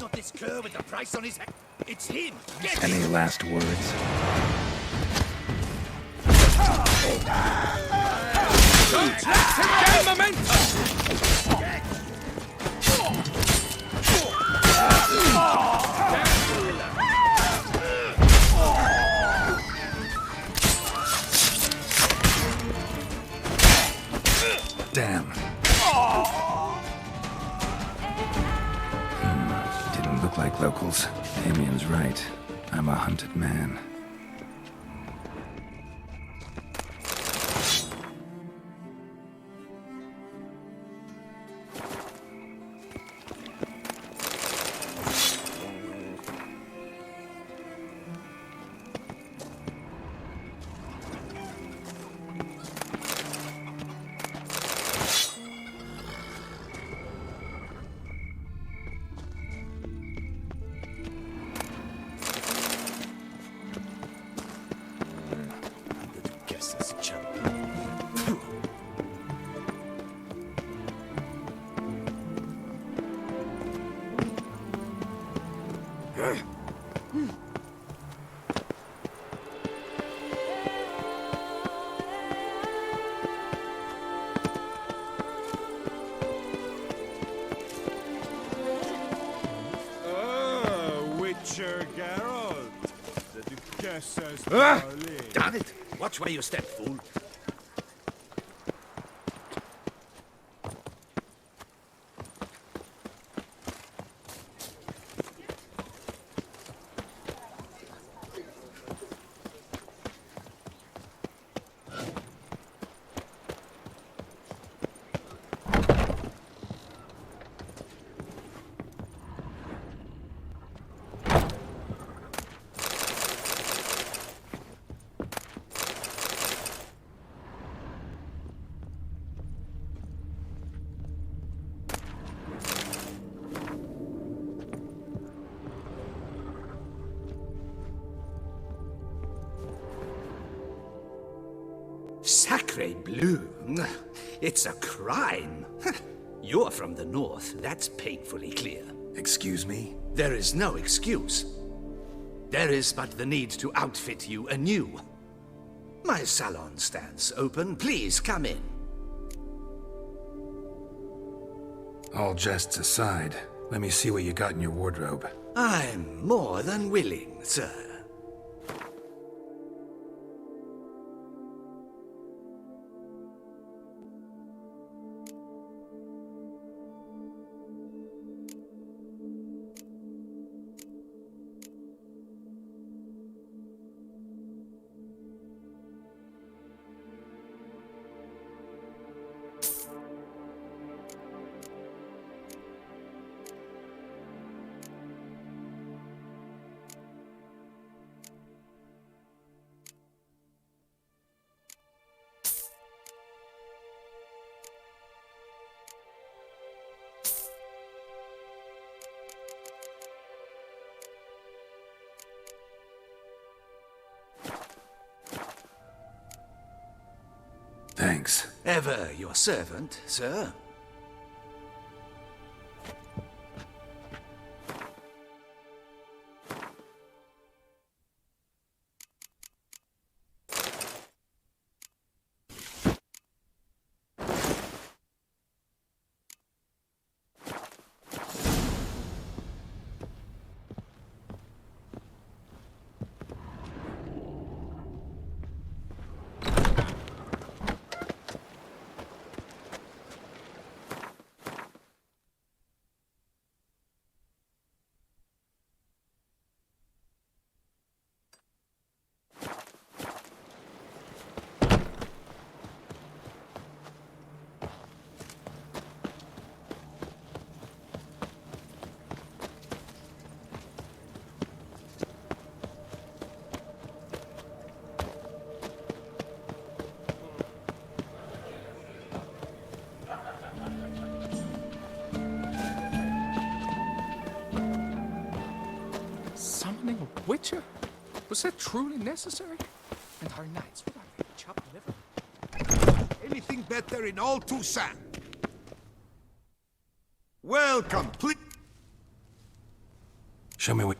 not this cur with the price on his head. It's him. Get Any him. last words? Don't let him gain momentum. Damn. Didn't look like locals. Damien's right. I'm a hunted man. Geralt, the Duchess's Damn it! Watch where you step, fool. Sacre bleu! It's a crime. You're from the north, that's painfully clear. Excuse me? There is no excuse. There is but the need to outfit you anew. My salon stands open. Please come in. All jests aside, let me see what you got in your wardrobe. I'm more than willing, sir. Thanks. Ever your servant, sir. Witcher? Was that truly necessary? And our knights would already chopped liver. Anything better in all Toussaint? Welcome, please. Show me what...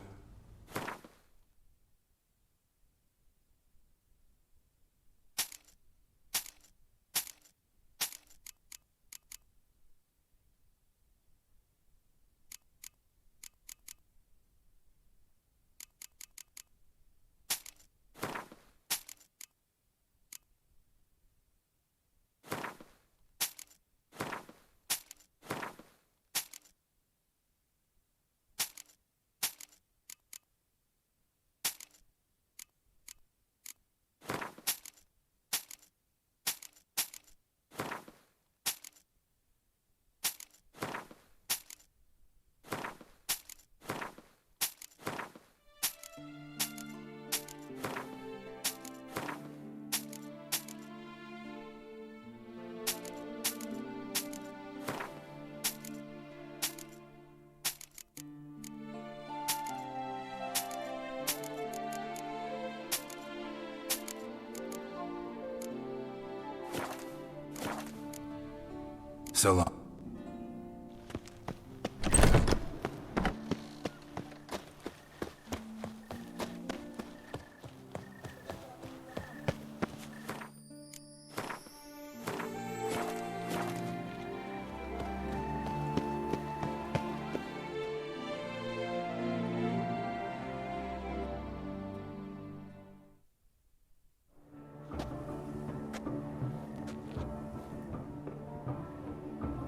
So long.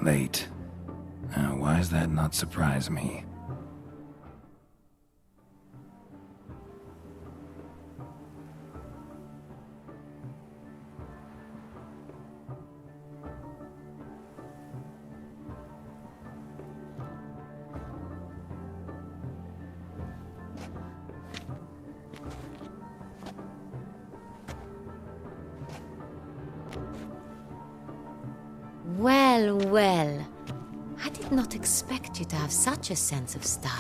Late. Why does that not surprise me? Well, well. I did not expect you to have such a sense of style.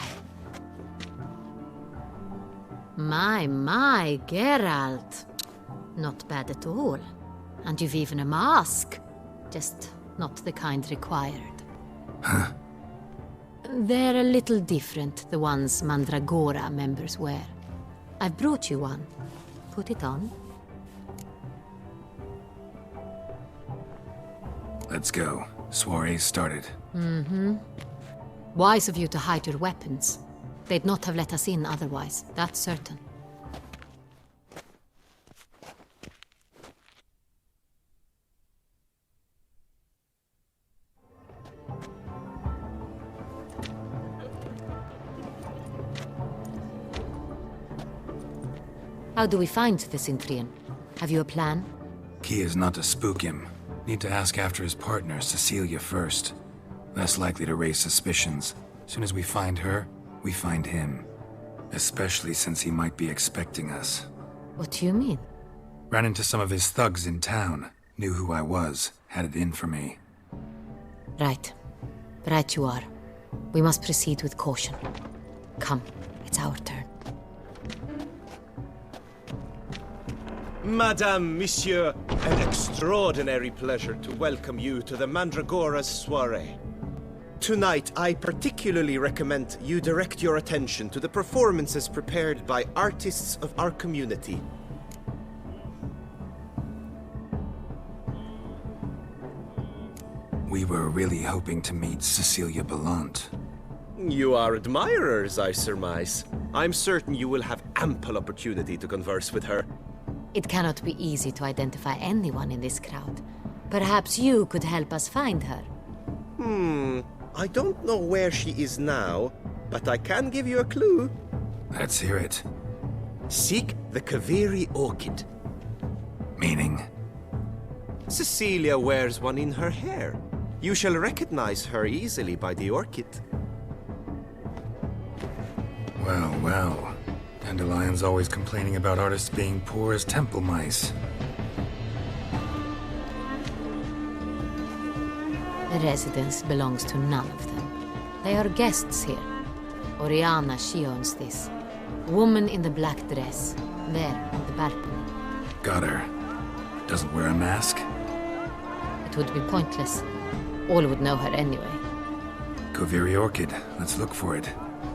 My, Geralt. Not bad at all. And you've even a mask. Just not the kind required. Huh? They're a little different, the ones Mandragora members wear. I've brought you one. Put it on. Let's go. Soiree started. Mm-hmm. Wise of you to hide your weapons. They'd not have let us in otherwise, that's certain. How do we find the Cintrian? Have you a plan? Key is not to spook him. Need to ask after his partner, Cecilia, first. Less likely to raise suspicions. Soon as we find her, we find him. Especially since he might be expecting us. What do you mean? Ran into some of his thugs in town. Knew who I was. Had it in for me. Right. Right you are. We must proceed with caution. Come, it's our turn. Madame, Monsieur, an extraordinary pleasure to welcome you to the Mandragora's soiree. Tonight, I particularly recommend you direct your attention to the performances prepared by artists of our community. We were really hoping to meet Cecilia Belant. You are admirers, I surmise. I'm certain you will have ample opportunity to converse with her. It cannot be easy to identify anyone in this crowd. Perhaps you could help us find her. I don't know where she is now, but I can give you a clue. Let's hear it. Seek the Kaviri orchid. Meaning? Cecilia wears one in her hair. You shall recognize her easily by the orchid. Well, well. Dandelion's always complaining about artists being poor as temple mice. The residence belongs to none of them. They are guests here. Oriana, she owns this. Woman in the black dress. There, on the balcony. Got her. Doesn't wear a mask? It would be pointless. All would know her anyway. Kaviri orchid. Let's look for it.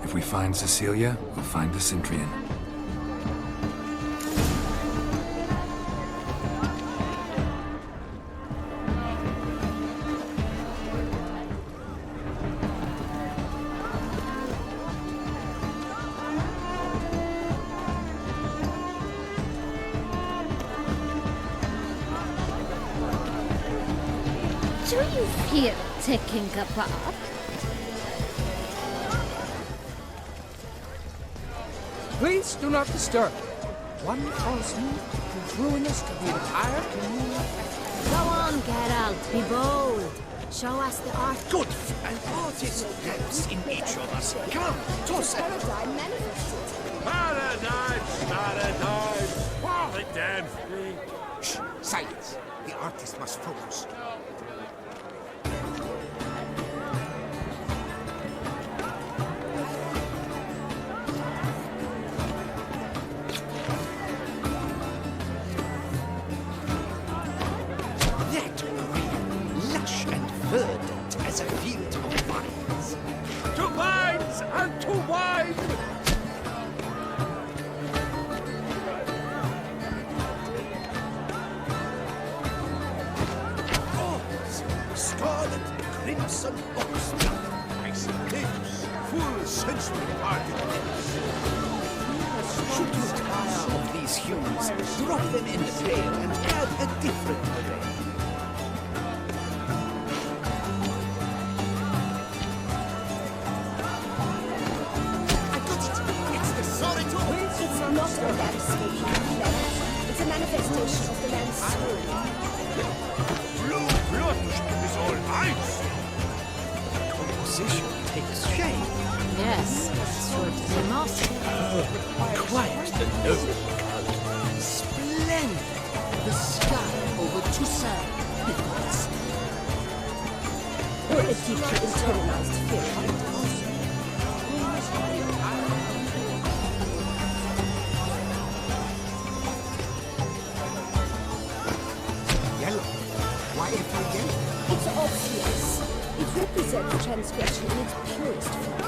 If we find Cecilia, we'll find the Cintrian. Do you feel taking a bath? Please do not disturb. One false move could ruin us to the entire community. Go on, Geralt, be bold. Show us the art. Good. An artist lives in each of us. Come, toss it. Paradise! What a damn thing! Shh, silence. The artist must focus. That green, lush and verdant as a field of vines. To vines and to wine! Scarlet, crimson, oxblood, ice lips, full sensory-hearted lips. Should you tire of these hues, drop them in the pail and add a different array. I got it! It's the Sorrento! It's not a landscape, Clemens. It's a manifestation of the land's soul. Blue blood is all ice! Composition takes shape. Yes, it's sure to be master. Quiet the noble colour. Splendid! The sky over Toussaint. Or a deeply internalized fear. Yellow. Why every yellow? It's obvious. It represents transgression in its purest form.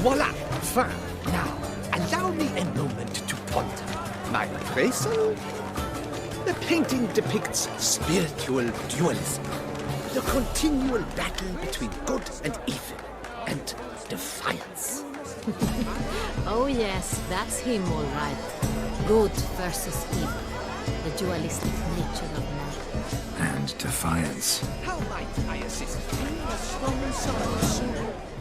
Voila! Fine. Now, allow me a moment to ponder. My appraisal? The painting depicts spiritual dualism. The continual battle between good and evil. And defiance. Oh yes, that's him all right. Good versus evil. The dualistic nature of man. And defiance. How might I assist?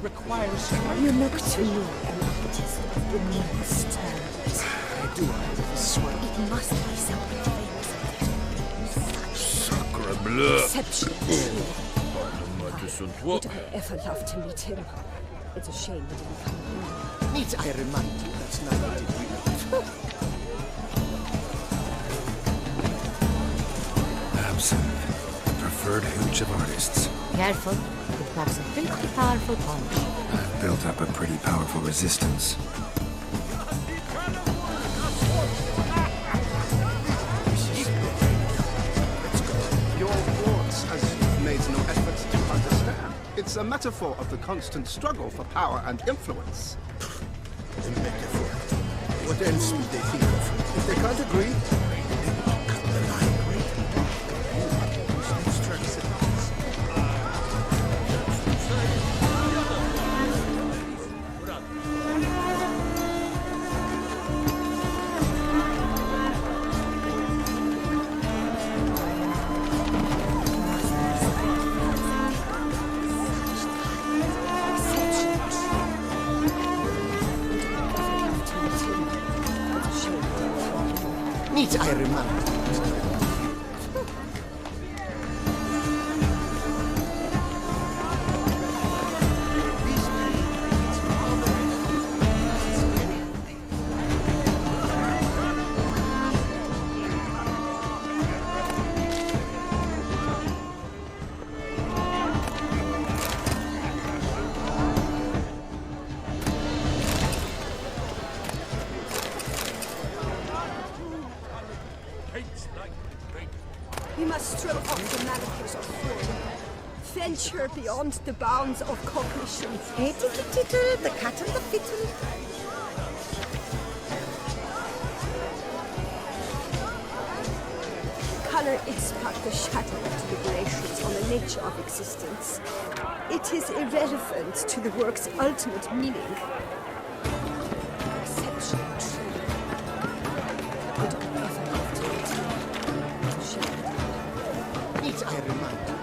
Requires You look to me an artist of beneath terms. I do have a swear. It must be something famous. Sacre bleu! Exceptional. Would I ever love to meet him? It's a shame he didn't come home. Need I remind you that's neither did we. Absinthe, the preferred hooch of artists. Careful, it packs a pretty powerful punch. I've built up a pretty powerful resistance. Your thoughts, as you've made no effort to understand. It's a metaphor of the constant struggle for power and influence. A metaphor. What else would they think of? If they can't agree, cut the line. Need I remind you? We must strip off the manacles of form. Fair venture beyond the bounds of cognition. Hey, tittle, tittle, the cat and the fiddle. Color extract the shadow of deliberations on the nature of existence. It is irrelevant to the work's ultimate meaning. Exceptional true. Would I ever have to Need I remind you?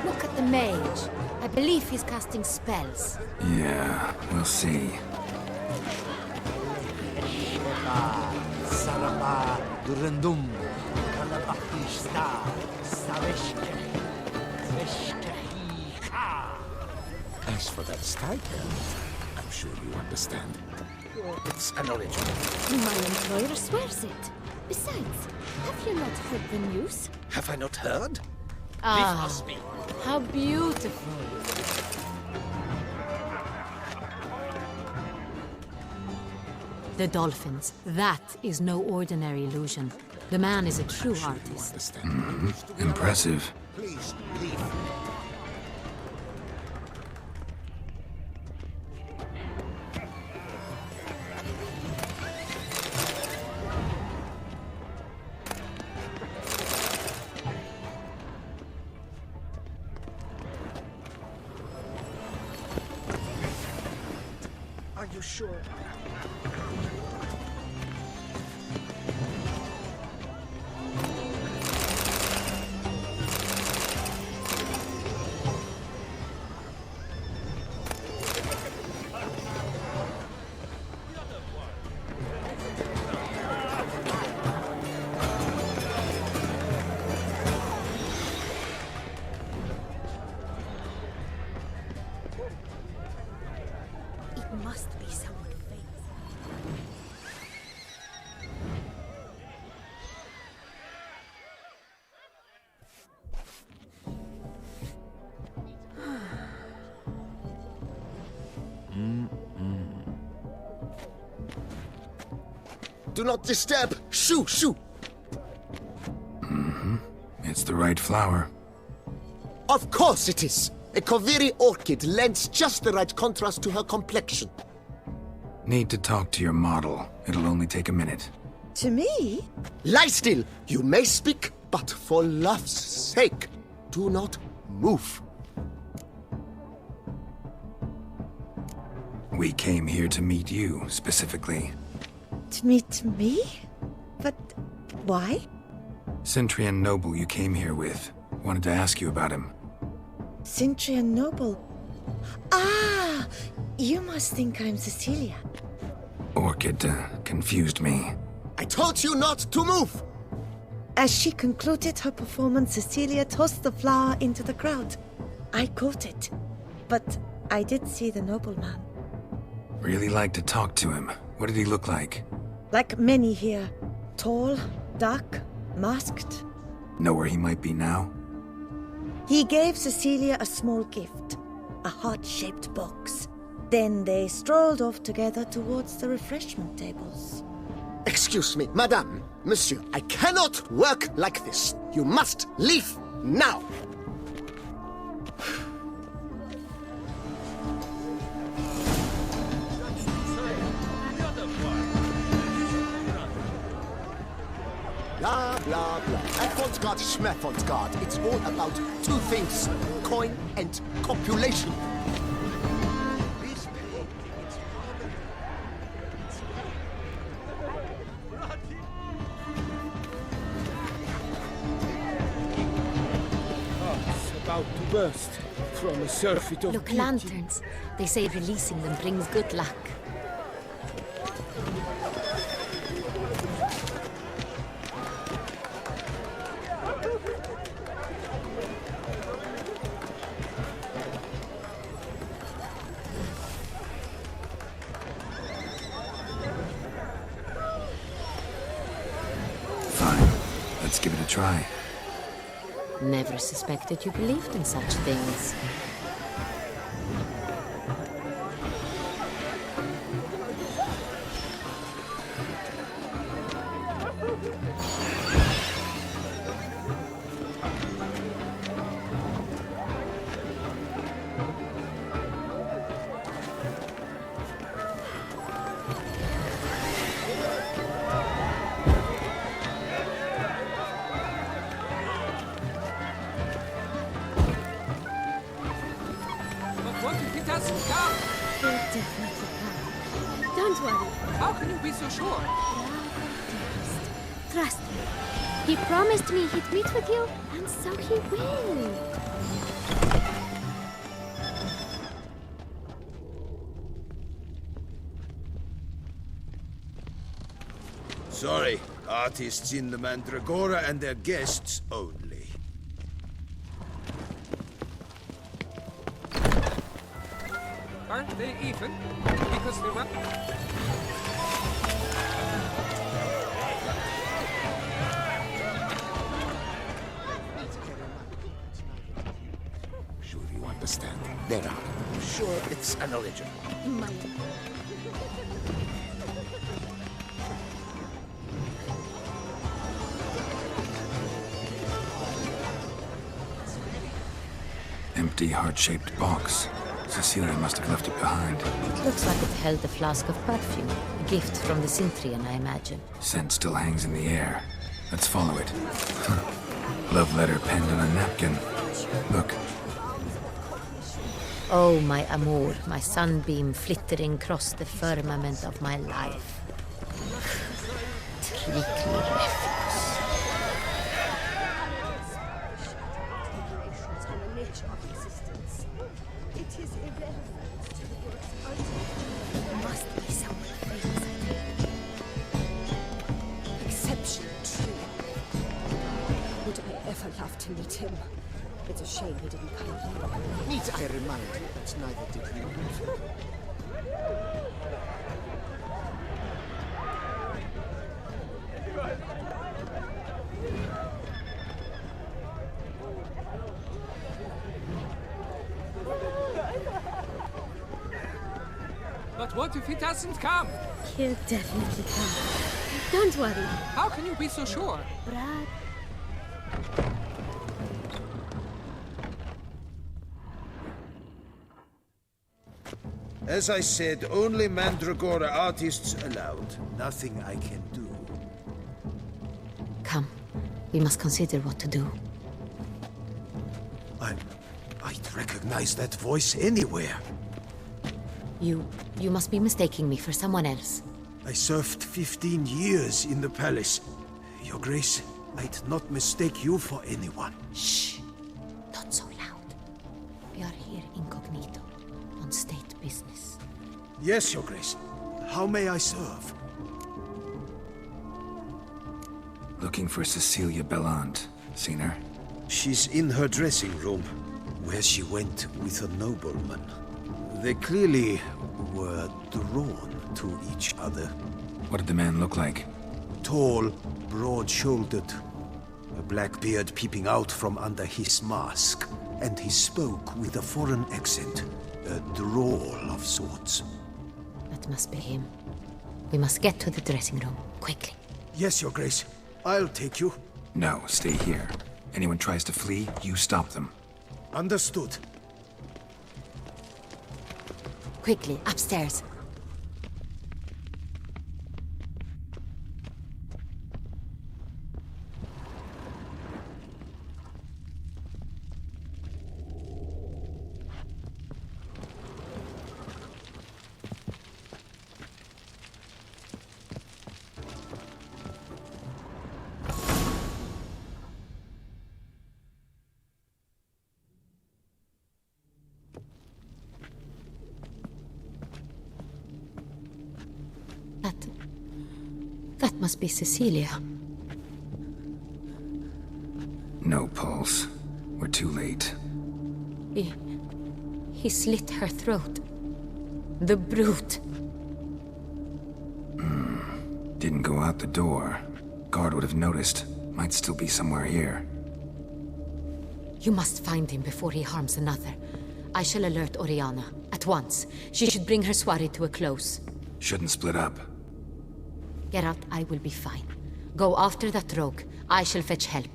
Look at the mage. I believe he's casting spells. Yeah, we'll see. Saraba Durandum. As for that stipend, I'm sure you understand. It's an original. My employer swears it. Besides, have you not heard the news? Have I not heard? Ah, how beautiful. The dolphins. That is no ordinary illusion. The man is a true artist. Impressive. Please, leave. Are you sure? It must be someone famous. Do not disturb! Shoo, shoo! It's the right flower. Of course it is! A Koviri orchid lends just the right contrast to her complexion. Need to talk to your model. It'll only take a minute. To me? Lie still! You may speak, but for love's sake, do not move. We came here to meet you, specifically. To meet me? But why? Cintrian noble you came here with. Wanted to ask you about him. Cintra noble. Ah! You must think I'm Cecilia. Orchid confused me. I told you not to move! As she concluded her performance, Cecilia tossed the flower into the crowd. I caught it. But I did see the nobleman. Really like to talk to him. What did he look like? Like many here. Tall, dark, masked. Know where he might be now? He gave Cecilia a small gift. A heart-shaped box. Then they strolled off together towards the refreshment tables. Excuse me, madame, monsieur, I cannot work like this. You must leave now! Blah, blah, blah. Avant-garde, schmavant-garde. It's all about two things. Coin and copulation. About to burst from a surfeit of Look, beauty. lanterns. They say releasing them brings good luck. Fine. Let's give it a try. Never suspected you believed in such things. doesn't come? He'll definitely come. Don't worry. How can you be so sure? Trust me. He promised me he'd meet with you, and so he will. Sorry, artists in the Mandragora and their guests only. Aren't they even? Because they were... Sure you understand. There are. Sure it's an original. Money. Empty, heart-shaped box. Cecilia must have left it behind. Looks like it held a flask of perfume. A gift from the Cintrian, I imagine. Scent still hangs in the air. Let's follow it. Love letter penned on a napkin. Look. Oh, my amour, my sunbeam flittering across the firmament of my life. Tricky refuse. On the nature of existence. It is irrelevant to the work's ultimate. There must be someone famous, I think. Exceptional true. Would I ever love to meet him? It's a shame he didn't come here. Need I remind you that neither did you? But what if he doesn't come? He'll definitely come. Don't worry. How can you be so sure? Brad. As I said, only Mandragora artists allowed. Nothing I can do. Come, we must consider what to do. I'd recognize that voice anywhere. You must be mistaking me for someone else. I served 15 years in the palace. Your Grace, I'd not mistake you for anyone. Shh! Not so loud. We are here incognito, on state business. Yes, Your Grace. How may I serve? Looking for Cecilia Bellant. Seen her? She's in her dressing room, where she went with a nobleman. They clearly were drawn to each other. What did the man look like? Tall, broad-shouldered, a black beard peeping out from under his mask, and he spoke with a foreign accent, a drawl of sorts. That must be him. We must get to the dressing room, quickly. Yes, Your Grace. I'll take you. No, stay here. Anyone tries to flee, you stop them. Understood. Quickly, upstairs. That must be Cecilia. No pulse. We're too late. He slit her throat. The brute. Didn't go out the door. Guard would have noticed. Might still be somewhere here. You must find him before he harms another. I shall alert Oriana. At once. She should bring her soirée to a close. Shouldn't split up. Geralt, I will be fine. Go after that rogue. I shall fetch help.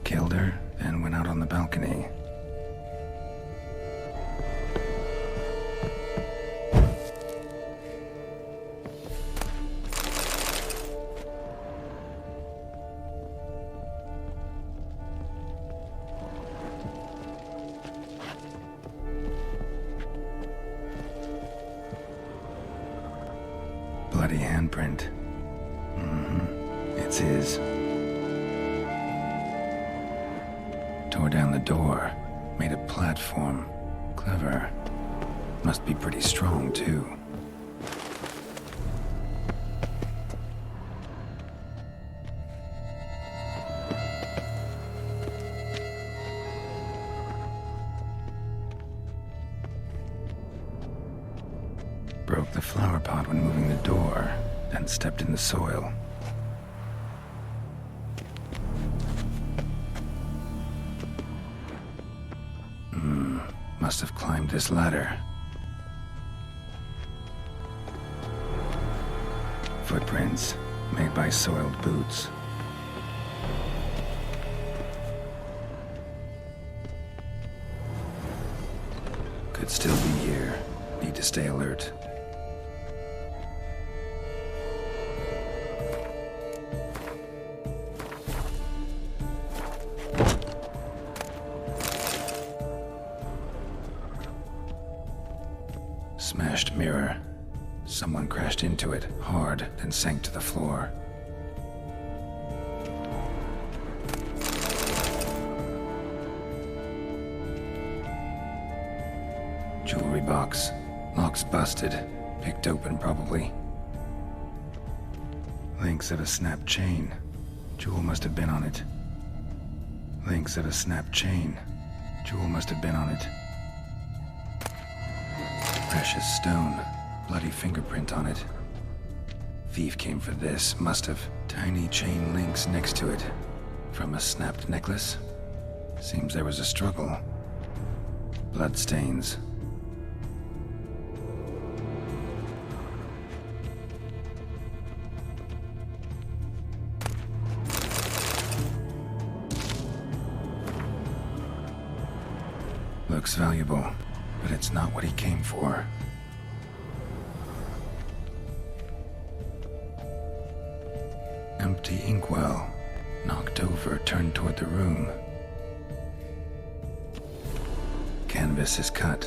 Killed her, out on the balcony. Bloody handprint. It's his. Tore down the door, made a platform. Clever. Must be pretty strong, too. Broke the flower pot when moving the door, then stepped in the soil. Must have climbed this ladder. Footprints made by soiled boots. Could still be here. Need to stay alert. Smashed mirror. Someone crashed into it, hard, then sank to the floor. Jewelry box. Lock's busted. Picked open, probably. Links of a snapped chain. Jewel must have been on it. Links of a snapped chain. Jewel must have been on it. Precious stone. Bloody fingerprint on it. Thief came for this, must have. Tiny chain links next to it. From a snapped necklace? Seems there was a struggle. Bloodstains. Looks valuable, but it's not what he came for. Empty inkwell. Knocked over, turned toward the room. Canvas is cut.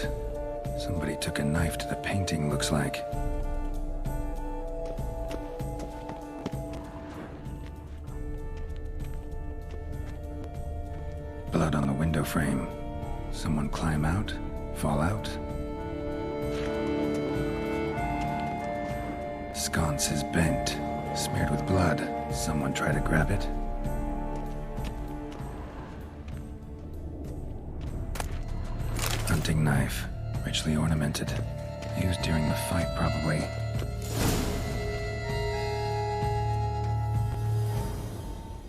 Somebody took a knife to the painting, looks like. Blood on the window frame. Someone climb out? Fall out? Sconce is bent, smeared with blood. Someone try to grab it? Hunting knife, richly ornamented. Used during the fight, probably.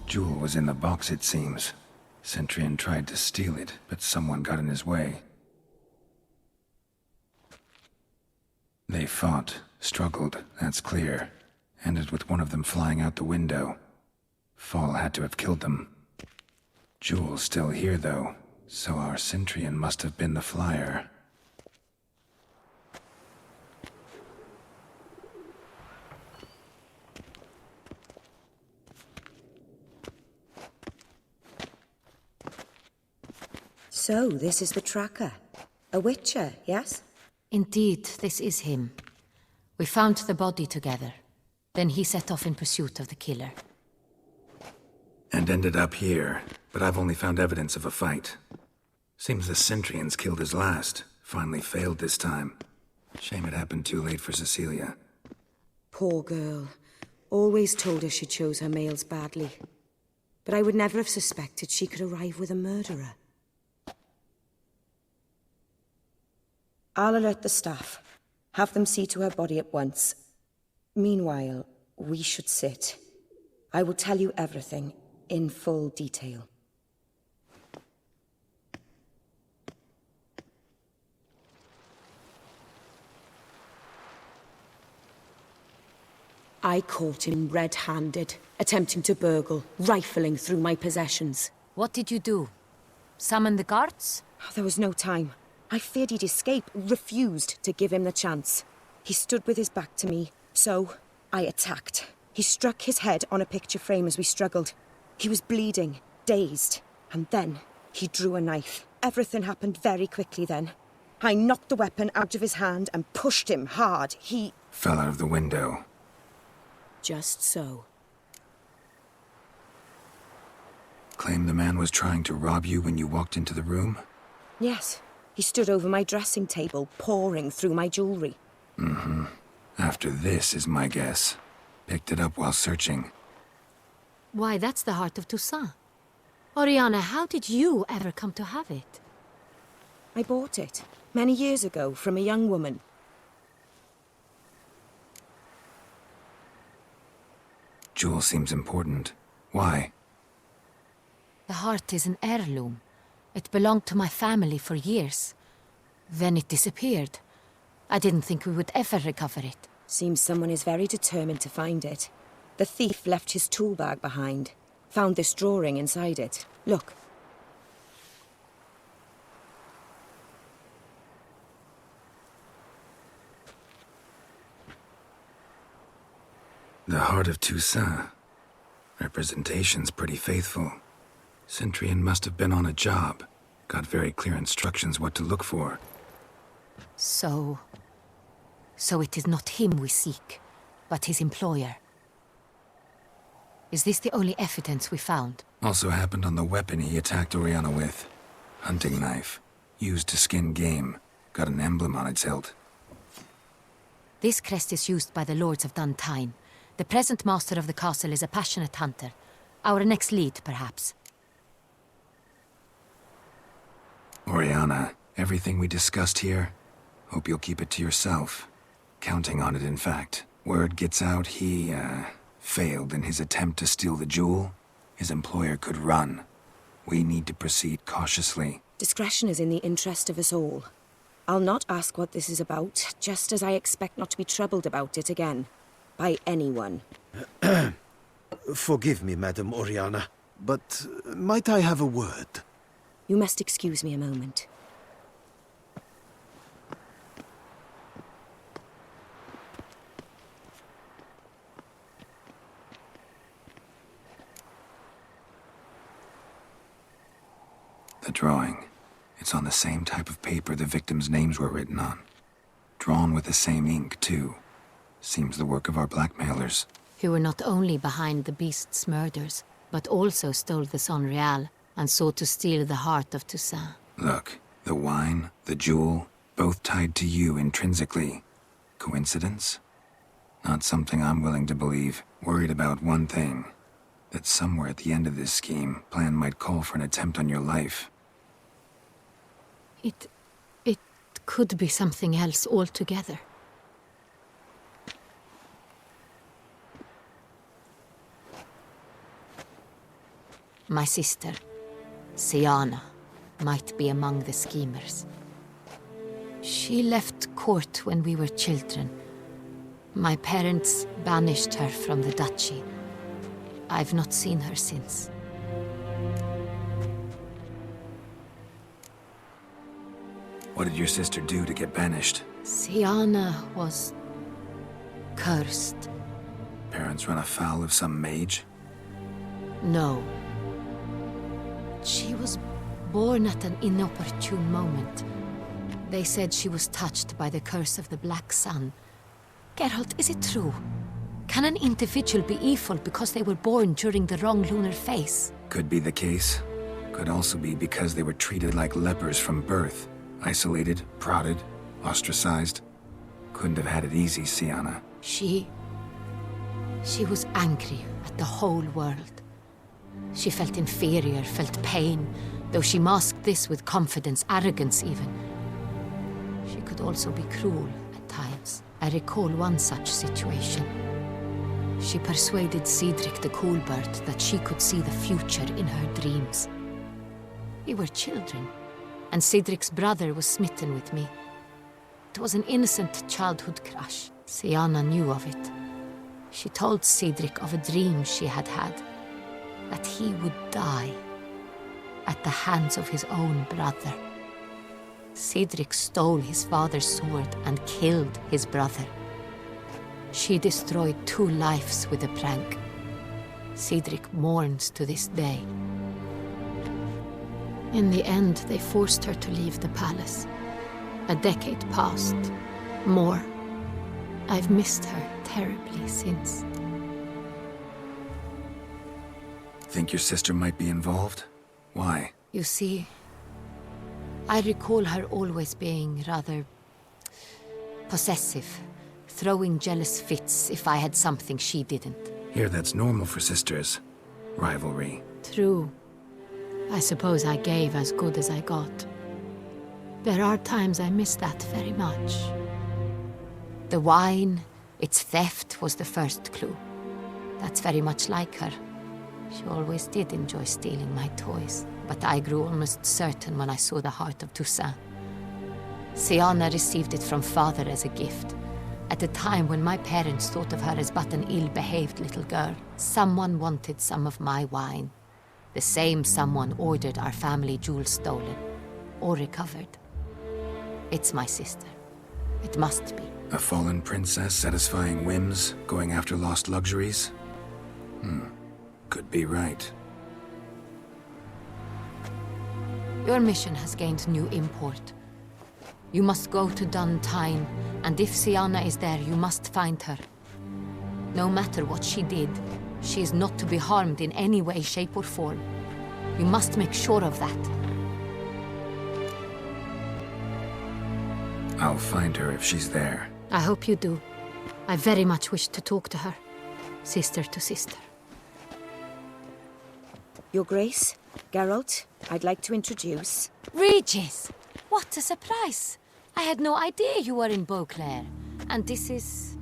Jewel was in the box, it seems. Centrian tried to steal it, but someone got in his way. They fought, struggled, that's clear. Ended with one of them flying out the window. Fall had to have killed them. Jewel's still here, though, so our Cintrian must have been the flyer. So, this is the tracker. A witcher, yes? Indeed, this is him. We found the body together. Then he set off in pursuit of the killer. And ended up here, but I've only found evidence of a fight. Seems the Cintrians killed his last. Finally failed this time. Shame it happened too late for Cecilia. Poor girl. Always told her she chose her males badly. But I would never have suspected she could arrive with a murderer. I'll alert the staff. Have them see to her body at once. Meanwhile, we should sit. I will tell you everything, in full detail. I caught him red-handed, attempting to burgle, rifling through my possessions. What did you do? Summon the guards? There was no time. I feared he'd escape, refused to give him the chance. He stood with his back to me, so I attacked. He struck his head on a picture frame as we struggled. He was bleeding, dazed, and then he drew a knife. Everything happened very quickly then. I knocked the weapon out of his hand and pushed him hard. He fell out of the window. Just so. Claim the man was trying to rob you when you walked into the room? Yes. He stood over my dressing table, pouring through my jewelry. Mm-hmm. After this is my guess. Picked it up while searching. Why, that's the heart of Toussaint. Oriana, how did you ever come to have it? I bought it, many years ago, from a young woman. Jewel seems important. Why? The heart is an heirloom. It belonged to my family for years. Then it disappeared. I didn't think we would ever recover it. Seems someone is very determined to find it. The thief left his tool bag behind. Found this drawing inside it. Look. The heart of Toussaint. Representation's pretty faithful. Cintrian must have been on a job. Got very clear instructions what to look for. So it is not him we seek, but his employer. Is this the only evidence we found? Also happened on the weapon he attacked Oriana with. Hunting knife. Used to skin game. Got an emblem on its hilt. This crest is used by the Lords of Duntine. The present master of the castle is a passionate hunter. Our next lead, perhaps. Oriana, everything we discussed here, hope you'll keep it to yourself. Counting on it, in fact. Word gets out he, failed in his attempt to steal the jewel. His employer could run. We need to proceed cautiously. Discretion is in the interest of us all. I'll not ask what this is about, just as I expect not to be troubled about it again. By anyone. Forgive me, Madam Oriana, but might I have a word? You must excuse me a moment. The drawing. It's on the same type of paper the victims' names were written on. Drawn with the same ink, too. Seems the work of our blackmailers. Who were not only behind the beast's murders, but also stole the Son Real and sought to steal the heart of Toussaint. Look, the wine, the jewel, both tied to you intrinsically. Coincidence? Not something I'm willing to believe. Worried about one thing. That somewhere at the end of this scheme, plan might call for an attempt on your life. It could be something else altogether. My sister, Siana, might be among the schemers. She left court when we were children. My parents banished her from the duchy. I've not seen her since. What did your sister do to get banished? Siana was cursed. Parents run afoul of some mage? No. She was born at an inopportune moment. They said she was touched by the curse of the Black Sun. Geralt, is it true? Can an individual be evil because they were born during the wrong lunar phase? Could be the case. Could also be because they were treated like lepers from birth. Isolated, prodded, ostracized. Couldn't have had it easy, Siana. She was angry at the whole world. She felt inferior, felt pain, though she masked this with confidence, arrogance even. She could also be cruel at times. I recall one such situation. She persuaded Cedric the Coolbird that she could see the future in her dreams. We were children, and Cedric's brother was smitten with me. It was an innocent childhood crush. Siana knew of it. She told Cedric of a dream she had had, that he would die. at the hands of his own brother. Cedric stole his father's sword and killed his brother. She destroyed 2 lives with a prank. Cedric mourns to this day. In the end, they forced her to leave the palace. A decade passed. More. I've missed her terribly since. Think your sister might be involved? Why? You see, I recall her always being rather possessive, throwing jealous fits if I had something she didn't. Here, that's normal for sisters. Rivalry. True. I suppose I gave as good as I got. There are times I miss that very much. The wine, its theft, was the first clue. That's very much like her. She always did enjoy stealing my toys, but I grew almost certain when I saw the heart of Toussaint. Siana received it from father as a gift. At a time when my parents thought of her as but an ill-behaved little girl, someone wanted some of my wine. The same someone ordered our family jewels stolen, or recovered. It's my sister. It must be. A fallen princess satisfying whims, going after lost luxuries? Could be right. Your mission has gained new import. You must go to Duntine, and if Siana is there, you must find her. No matter what she did, she is not to be harmed in any way, shape, or form. You must make sure of that. I'll find her if she's there. I hope you do. I very much wish to talk to her. Sister to sister. Your Grace, Geralt, I'd like to introduce... Regis! What a surprise! I had no idea you were in Beauclair. And this is...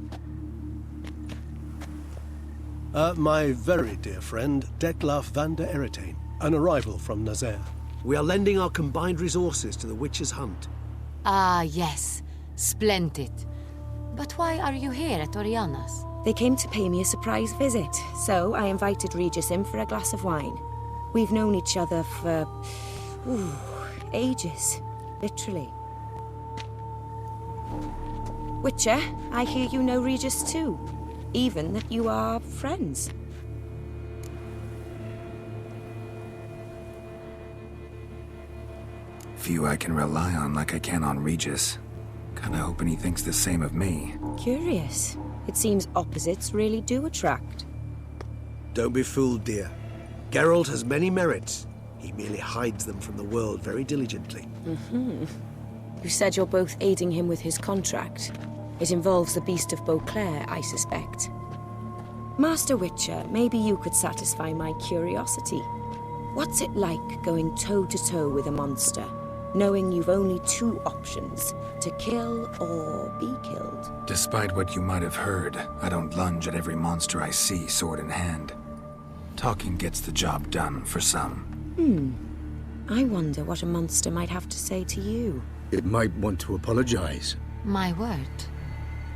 My very dear friend, Detlaf van der Eretain, an arrival from Nazaire. We are lending our combined resources to the Witch's Hunt. Ah, yes. Splendid. But why are you here at Oriana's? They came to pay me a surprise visit, so I invited Regis in for a glass of wine. We've known each other for... ages. Literally. Witcher, I hear you know Regis too. Even that you are friends. Few I can rely on like I can on Regis. Kinda hoping he thinks the same of me. Curious. It seems opposites really do attract. Don't be fooled, dear. Geralt has many merits. He merely hides them from the world very diligently. You said you're both aiding him with his contract. It involves the Beast of Beauclair, I suspect. Master Witcher, maybe you could satisfy my curiosity. What's it like going toe-to-toe with a monster, knowing you've only 2 options, to kill or be killed? Despite what you might have heard, I don't lunge at every monster I see, sword in hand. Talking gets the job done for some. I wonder what a monster might have to say to you. It might want to apologize. My word.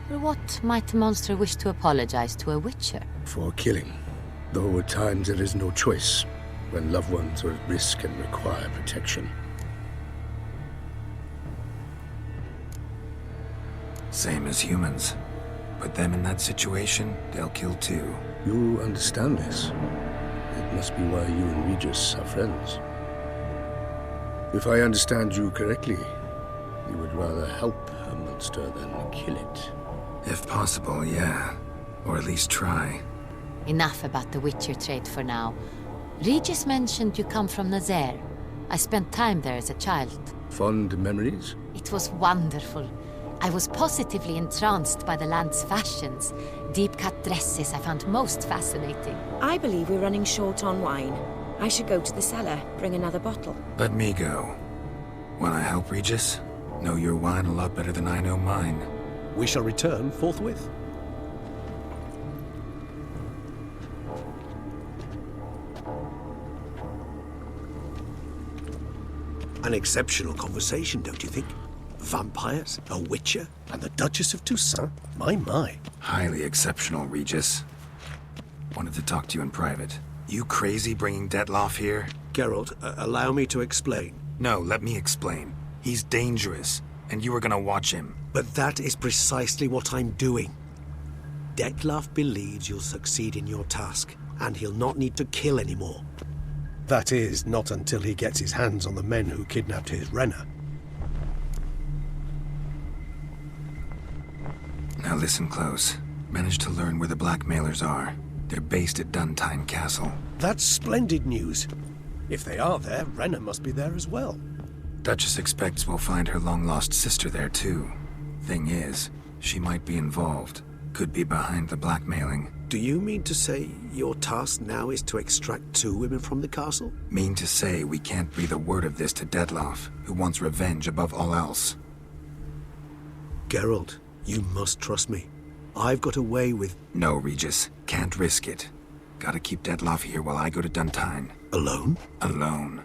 What might a monster wish to apologize to a witcher? For killing. Though at times there is no choice, when loved ones are at risk and require protection. Same as humans. Put them in that situation, they'll kill too. You understand this. It must be why you and Regis are friends. If I understand you correctly, you would rather help a monster than kill it. If possible, yeah. Or at least try. Enough about the Witcher trade for now. Regis mentioned you come from Nazaire. I spent time there as a child. Fond memories? It was wonderful. I was positively entranced by the land's fashions. Deep-cut dresses I found most fascinating. I believe we're running short on wine. I should go to the cellar, bring another bottle. Let me go. Wanna help, Regis? Know your wine a lot better than I know mine. We shall return forthwith. An exceptional conversation, don't you think? Vampires, a witcher, and the Duchess of Toussaint? My. Highly exceptional, Regis. Wanted to talk to you in private. You crazy bringing Detlaf here? Geralt, allow me to explain. No, let me explain. He's dangerous, and you are gonna watch him. But that is precisely what I'm doing. Detlef believes you'll succeed in your task, and he'll not need to kill anymore. That is, not until he gets his hands on the men who kidnapped his Renna. Now listen close. Managed to learn where the blackmailers are. They're based at Duntine Castle. That's splendid news. If they are there, Renna must be there as well. Duchess expects we'll find her long-lost sister there, too. Thing is, she might be involved. Could be behind the blackmailing. Do you mean to say your task now is to extract 2 women from the castle? Mean to say we can't breathe a word of this to Detlef, who wants revenge above all else. Geralt, you must trust me. I've got away with... No, Regis. Can't risk it. Gotta keep Detlef here while I go to Duntine. Alone? Alone.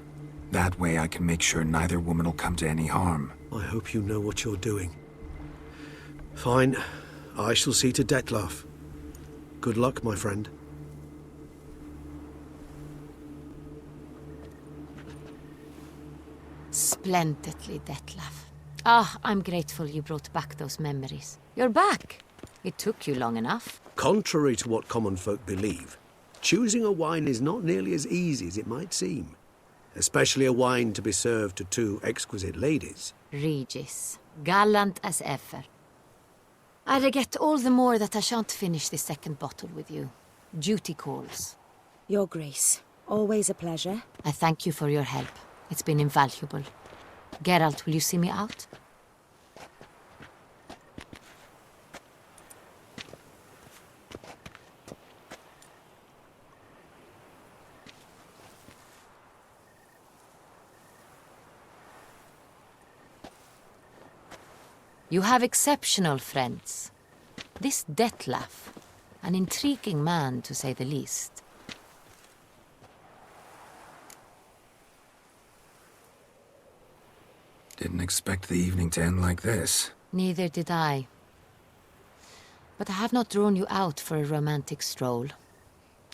That way I can make sure neither woman will come to any harm. I hope you know what you're doing. Fine. I shall see to Detlef. Good luck, my friend. Splendidly, Detlef. Ah, I'm grateful you brought back those memories. You're back. It took you long enough. Contrary to what common folk believe, choosing a wine is not nearly as easy as it might seem. Especially a wine to be served to 2 exquisite ladies. Regis, gallant as ever. I regret all the more that I shan't finish the second bottle with you. Duty calls. Your Grace, always a pleasure. I thank you for your help. It's been invaluable. Geralt, will you see me out? You have exceptional friends. This Detlef, an intriguing man to say the least. Didn't expect the evening to end like this. Neither did I. But I have not drawn you out for a romantic stroll.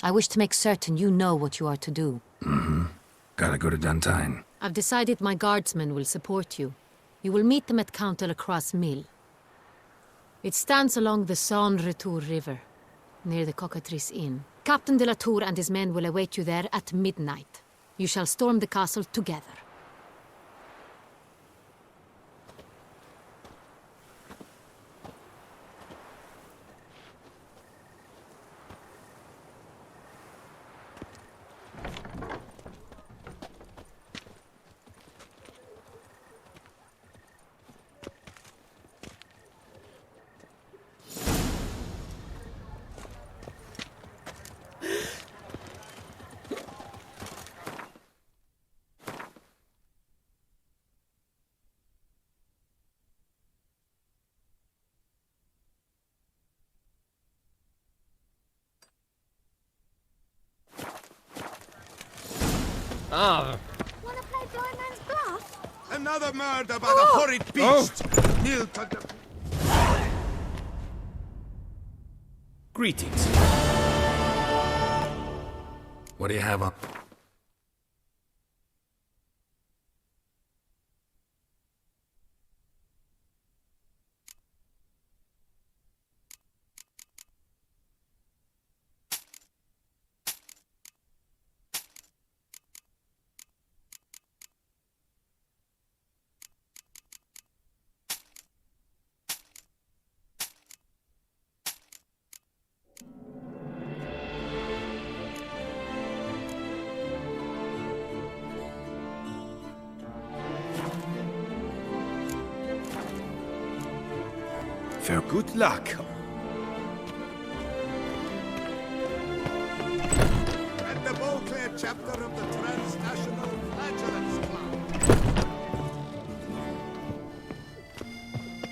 I wish to make certain you know what you are to do. Mm-hmm. Gotta go to Duntine. I've decided my guardsmen will support you. You will meet them at Count Delacroix' mill. It stands along the Saône-Retour River, near the Cockatrice Inn. Captain de la Tour and his men will await you there at midnight. You shall storm the castle together. Ah. Wanna play blind man's bluff? Another murder by the horrid beast! Kneel to the... Greetings. What do you have on? Good luck. And the Beauclair chapter of the Transnational Flagellants Club.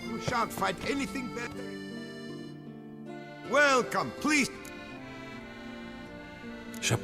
You shan't find anything better. Welcome, please. Shut.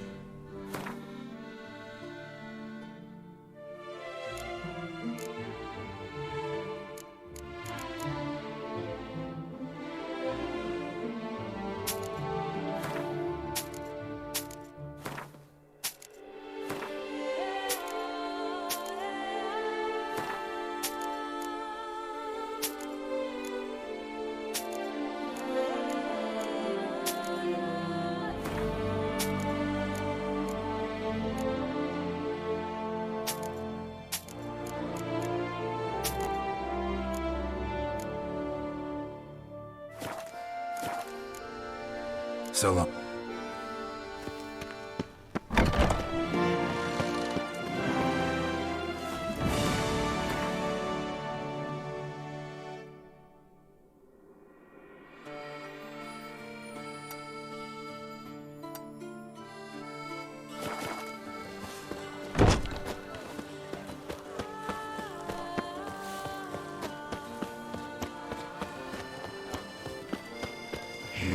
So long.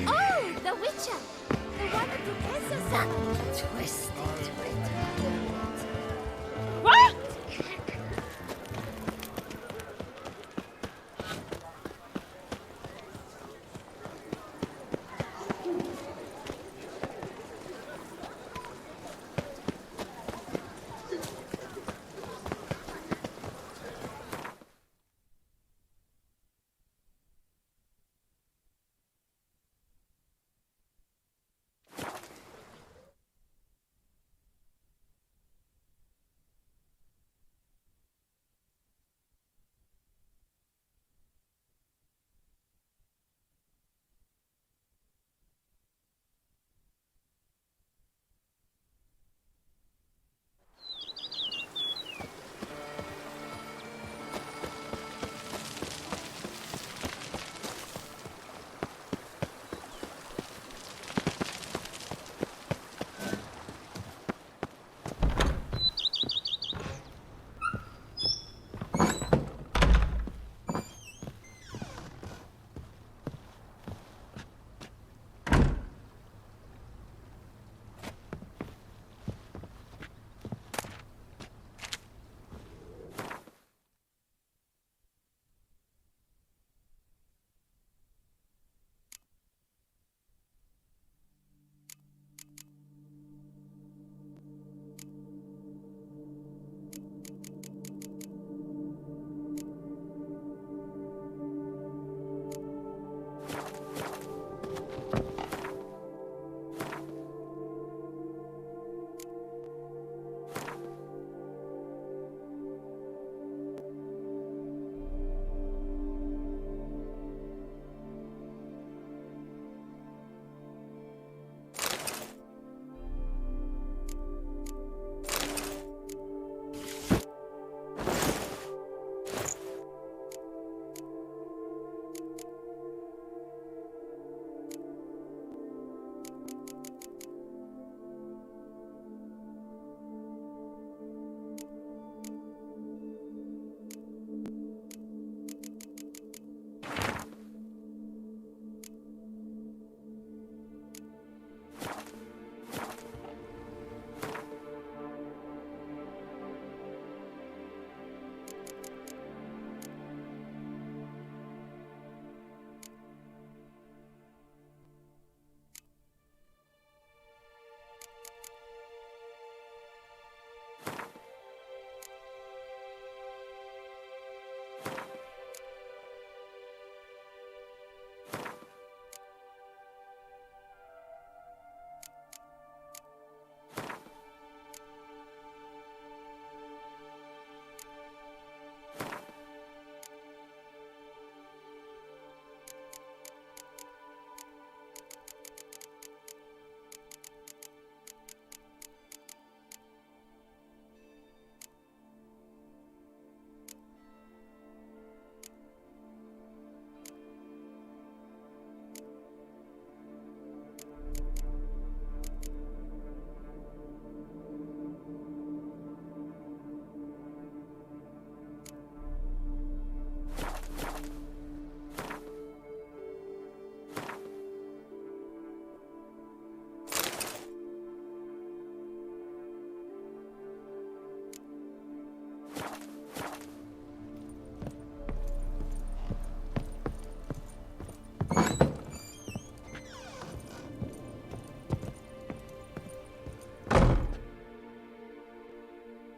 Oh, the Witcher! The one that Duquesa that twisted with what?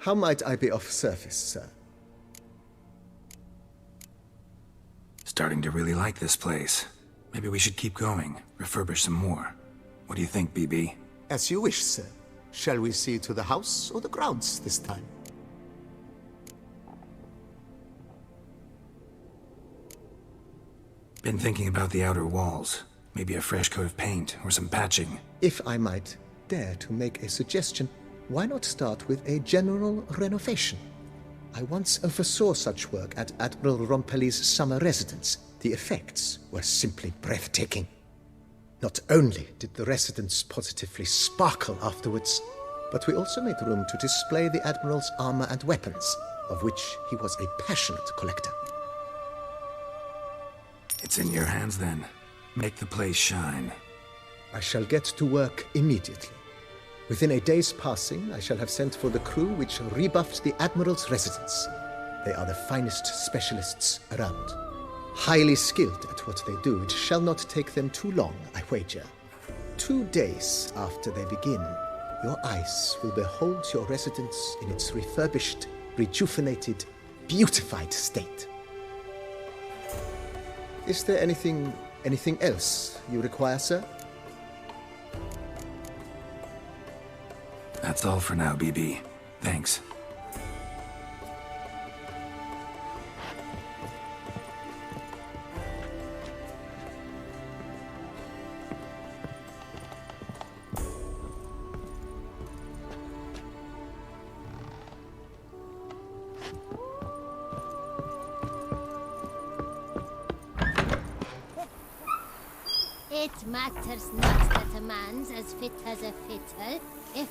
How might I be of service, sir? Starting to really like this place. Maybe we should keep going, refurbish some more. What do you think, BB? As you wish, sir. Shall we see to the house or the grounds this time? Been thinking about the outer walls. Maybe a fresh coat of paint or some patching. If I might dare to make a suggestion, why not start with a general renovation? I once oversaw such work at Admiral Rompelli's summer residence. The effects were simply breathtaking. Not only did the residence positively sparkle afterwards, but we also made room to display the Admiral's armor and weapons, of which he was a passionate collector. It's in your hands then. Make the place shine. I shall get to work immediately. Within a day's passing, I shall have sent for the crew which rebuffed the Admiral's residence. They are the finest specialists around. Highly skilled at what they do, it shall not take them too long, I wager. 2 days after they begin, your eyes will behold your residence in its refurbished, rejuvenated, beautified state. Is there anything else you require, sir? That's all for now, BB. Thanks. It matters not that a man's as fit as a fiddle, if